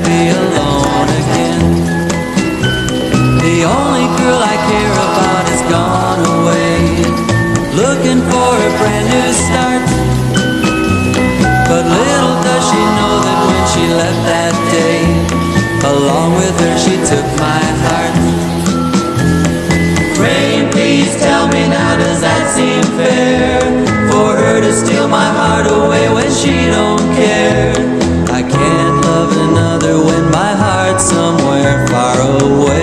be alone again. The only girl I care about has gone away, looking for a brand new start. But little does she know that when she left that day, along with her she took my heart. Rain, please tell me now, does that seem fair? For her to steal my heart away when she don't care. I can't love another when my heart's somewhere far away.